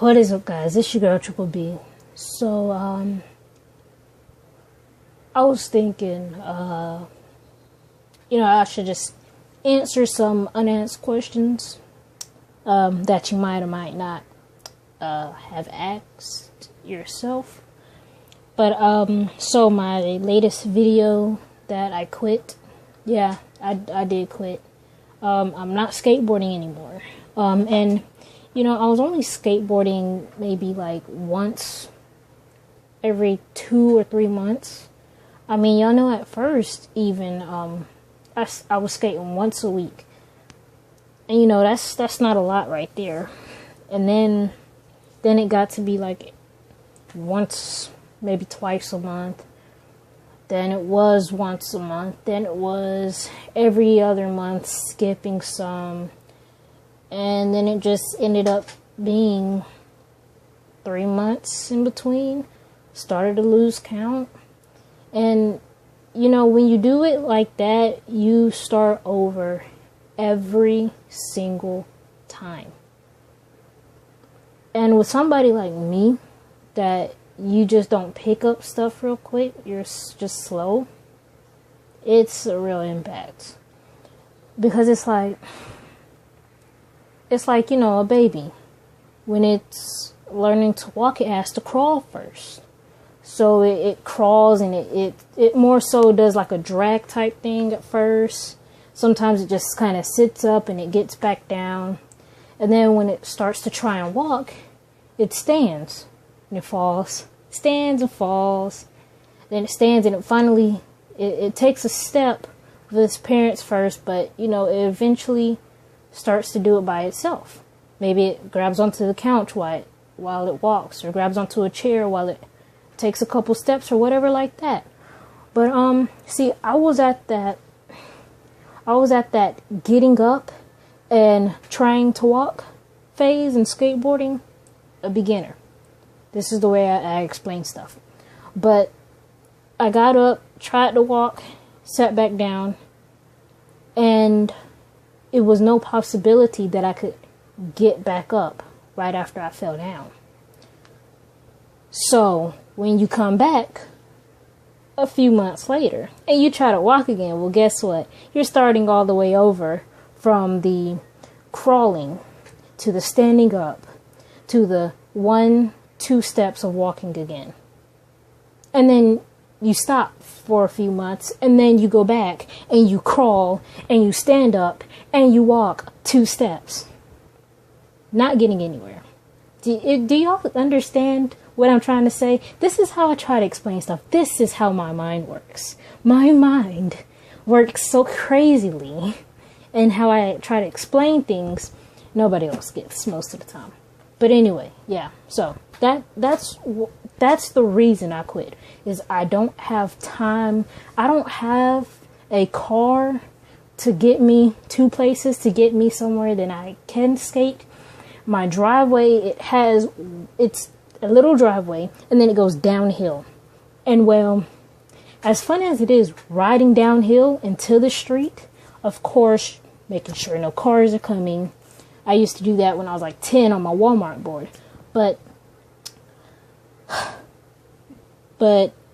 What is up, guys? It's your girl Triple B. So I was thinking I should just answer some unanswered questions that you might or might not have asked yourself. But so my latest video that I quit, yeah, I did quit. I'm not skateboarding anymore. And I was only skateboarding maybe like once every 2 or 3 months. I mean, y'all know at first even I was skating once a week. And that's not a lot right there. And then it got to be like once, maybe twice a month. Then it was once a month. Then it was every other month, skipping some. And then it just ended up being 3 months in between. Started to lose count. And, when you do it like that, you start over every single time. And with somebody like me, that you just don't pick up stuff real quick, you're just slow, it's a real impact. Because it's like, a baby. When it's learning to walk, it has to crawl first. So it crawls and it more so does like a drag type thing at first. Sometimes it just kind of sits up and it gets back down. And then when it starts to try and walk, it stands and it falls. Stands and falls. Then it stands and it finally, it takes a step with its parents first, but it eventually starts to do it by itself. Maybe it grabs onto the couch while it walks, or grabs onto a chair while it takes a couple steps or whatever like that. But see, I was at that getting up and trying to walk phase in skateboarding, a beginner. This is the way I explain stuff. But I got up, tried to walk, sat back down, and it was no possibility that I could get back up right after I fell down. So when you come back a few months later and you try to walk again, well, guess what? You're starting all the way over from the crawling to the standing up to the 1-2 steps of walking again. And then you stop for a few months, and then you go back and you crawl and you stand up and you walk 2 steps. Not getting anywhere. Do y'all understand what I'm trying to say? This is how I try to explain stuff. This is how my mind works. My mind works so crazily, and how I try to explain things, nobody else gets most of the time. But anyway, yeah. So that's the reason I quit. Is I don't have time. I don't have a car to get me to places, to get me somewhere that I can skate. My driveway, it's a little driveway, and then it goes downhill. And well, as fun as it is riding downhill into the street, of course, making sure no cars are coming. I used to do that when I was like 10 on my Walmart board. But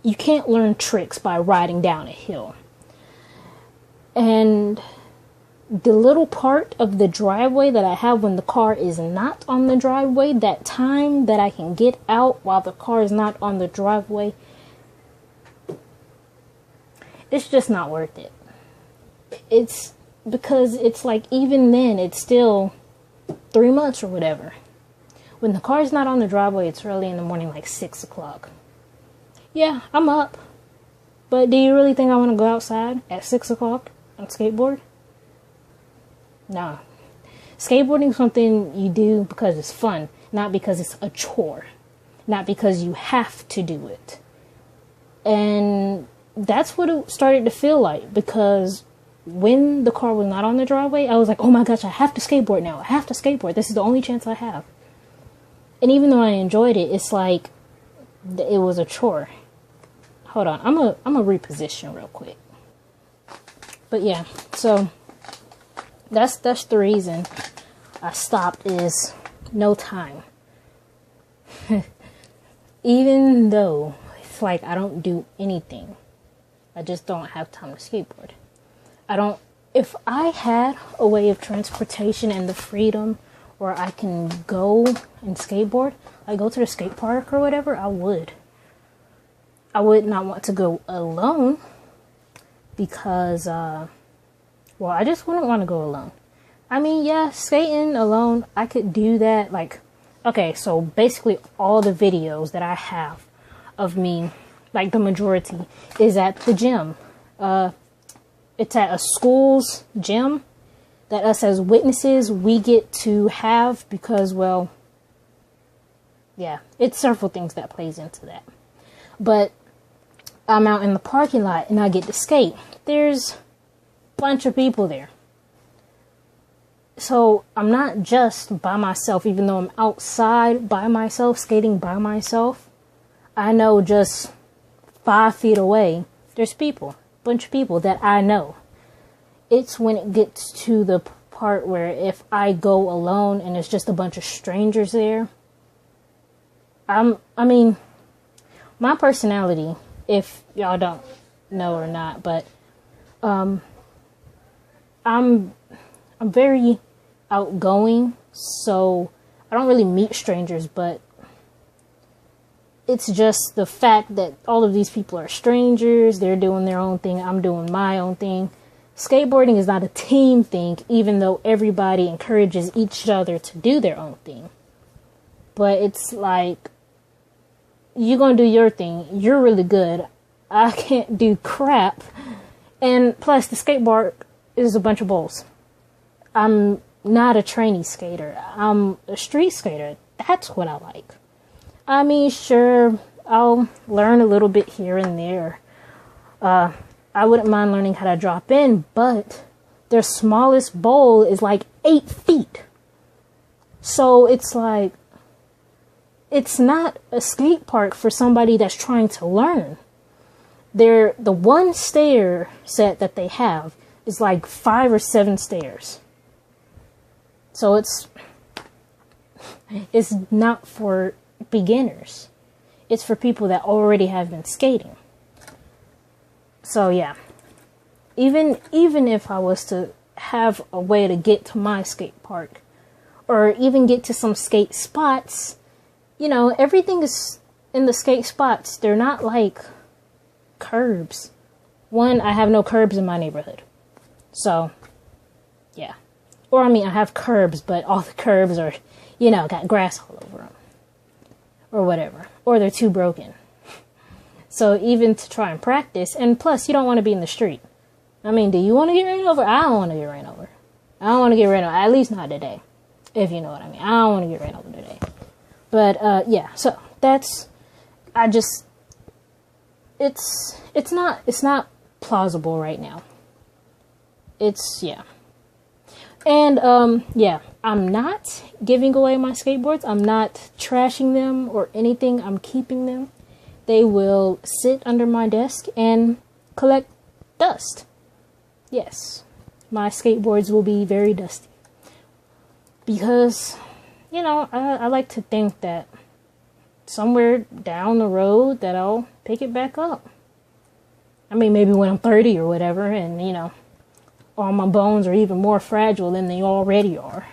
you can't learn tricks by riding down a hill. And the little part of the driveway that I have when the car is not on the driveway, that time that I can get out while the car is not on the driveway, it's just not worth it. It's because it's like, even then, it's still 3 months or whatever. When the car is not on the driveway, it's early in the morning, like 6 o'clock. Yeah, I'm up. But do you really think I want to go outside at 6 o'clock on skateboard? Nah. Skateboarding is something you do because it's fun, not because it's a chore, not because you have to do it. And that's what it started to feel like, because when the car was not on the driveway, I was like, oh my gosh, I have to skateboard now. I have to skateboard. This is the only chance I have. And even though I enjoyed it, it's like it was a chore. Hold on. I'm a reposition real quick. But yeah, so that's the reason I stopped, is no time. even though it's like I don't do anything, I just don't have time to skateboard. If I had a way of transportation and the freedom where I can go and skateboard, like go to the skate park or whatever, I would. I would not want to go alone because, I just wouldn't want to go alone. I mean, yeah, skating alone, I could do that. Like, okay, so basically all the videos that I have of me, like the majority, is at the gym. It's at a school's gym that us as witnesses, we get to have because, well, yeah, it's several things that plays into that. But I'm out in the parking lot and I get to skate. There's a bunch of people there. So I'm not just by myself, even though I'm outside by myself, skating by myself. I know just 5 feet away, there's people, a bunch of people that I know. It's when it gets to the part where if I go alone and it's just a bunch of strangers there, my personality, if y'all don't know or not, but I'm very outgoing, so I don't really meet strangers, but it's just the fact that all of these people are strangers, they're doing their own thing, I'm doing my own thing. Skateboarding is not a team thing, even though everybody encourages each other to do their own thing. But it's like, you're going to do your thing, you're really good, I can't do crap. And plus, the skateboard is a bunch of bulls. I'm not a trainee skater. I'm a street skater. That's what I like. I mean, sure, I'll learn a little bit here and there. I wouldn't mind learning how to drop in, but their smallest bowl is like 8 feet. So it's like, it's not a skate park for somebody that's trying to learn. The one stair set that they have is like 5 or 7 stairs. So it's not for beginners. It's for people that already have been skating. So yeah, even if I was to have a way to get to my skate park, or even get to some skate spots, you know, everything is in the skate spots. They're not like curbs. One, I have no curbs in my neighborhood. So, yeah. Or, I mean, I have curbs, but all the curbs are, you know, got grass all over them. Or whatever. Or they're too broken. So, even to try and practice, and plus, you don't want to be in the street. I mean, do you want to get ran over? I don't want to get ran over. I don't want to get ran over, at least not today. If you know what I mean. I don't want to get ran over today. But, yeah, so, that's, it's not plausible right now. Yeah. And, yeah, I'm not giving away my skateboards. I'm not trashing them or anything. I'm keeping them. They will sit under my desk and collect dust. Yes, my skateboards will be very dusty. Because, you know, I like to think that somewhere down the road that I'll pick it back up. I mean, maybe when I'm 30 or whatever, and, you know, all my bones are even more fragile than they already are.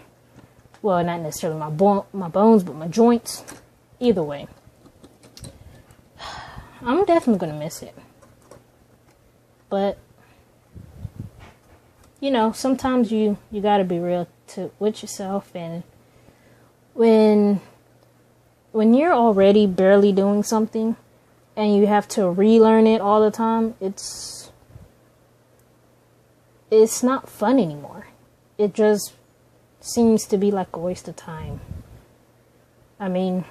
Well, not necessarily my bones, but my joints. Either way. I'm definitely going to miss it. But, you know, sometimes you got to be real with yourself. And when you're already barely doing something and you have to relearn it all the time, it's not fun anymore. It just seems to be like a waste of time. I mean,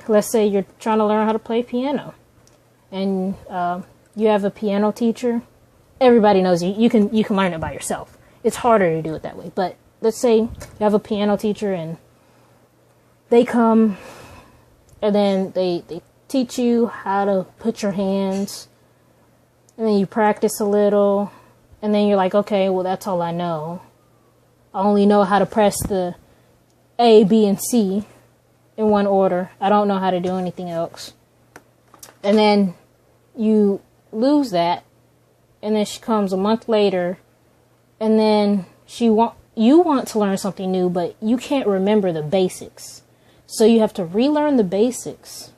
let's say you're trying to learn how to play piano and you have a piano teacher. Everybody knows you can learn it by yourself. It's harder to do it that way. But let's say you have a piano teacher and they come and then they teach you how to put your hands, and then you practice a little, and then you're like, okay, well, that's all I know. I only know how to press the A, B, and C. in one order. I don't know how to do anything else. And then you lose that, and then she comes a month later, and then you want to learn something new, but you can't remember the basics. So you have to relearn the basics.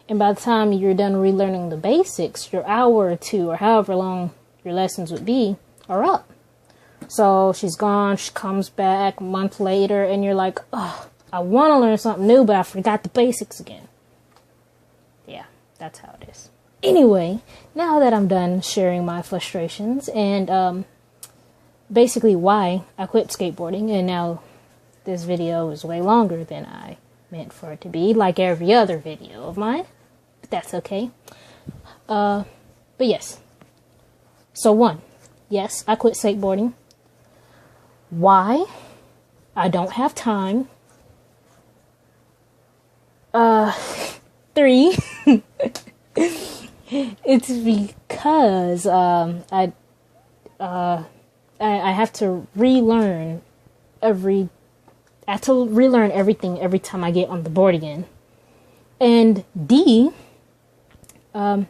And by the time you're done relearning the basics, your hour or two, or however long your lessons would be, are up. So she's gone, she comes back a month later, and you're like, oh, I want to learn something new, but I forgot the basics again. Yeah, that's how it is. Anyway, now that I'm done sharing my frustrations and basically why I quit skateboarding, and now this video is way longer than I meant for it to be, like every other video of mine, but that's okay. But yes. So 1, yes, I quit skateboarding. Why? I don't have time. 3, it's because I have to relearn everything every time I get on the board again. And D, no,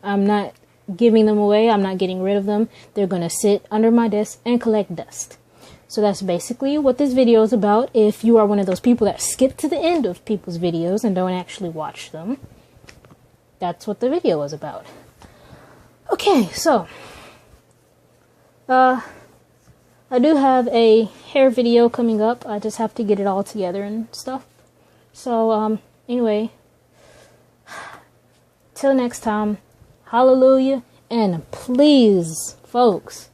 I'm not giving them away. I'm not getting rid of them. They're going to sit under my desk and collect dust. So that's basically what this video is about. If you are one of those people that skip to the end of people's videos and don't actually watch them, that's what the video was about. Okay, so I do have a hair video coming up. I just have to get it all together and stuff. So anyway, till next time, hallelujah, and please, folks,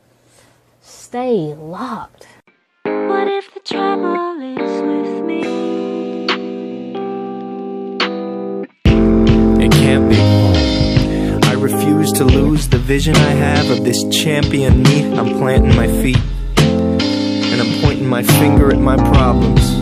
stay locked. What if the trouble is with me? It can't be. I refuse to lose the vision I have of this champion me. I'm planting my feet, and I'm pointing my finger at my problems.